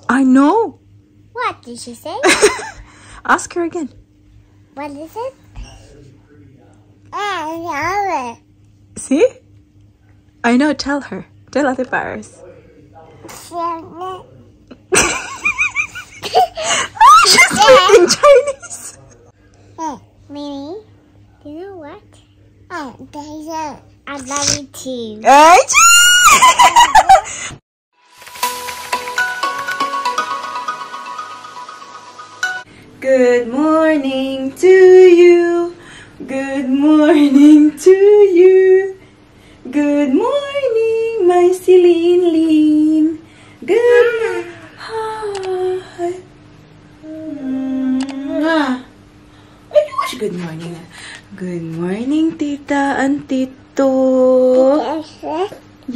I know. What did she say? Ask her again. What is it? See? I know, tell her. Tell other parrots. She's speaking Chinese. Hey, Mimi, do you know what? I love you too. Good morning to you. Good morning to you. Good morning, my Celine. Good hi. Ay, good morning. Good morning, Tita and Tito.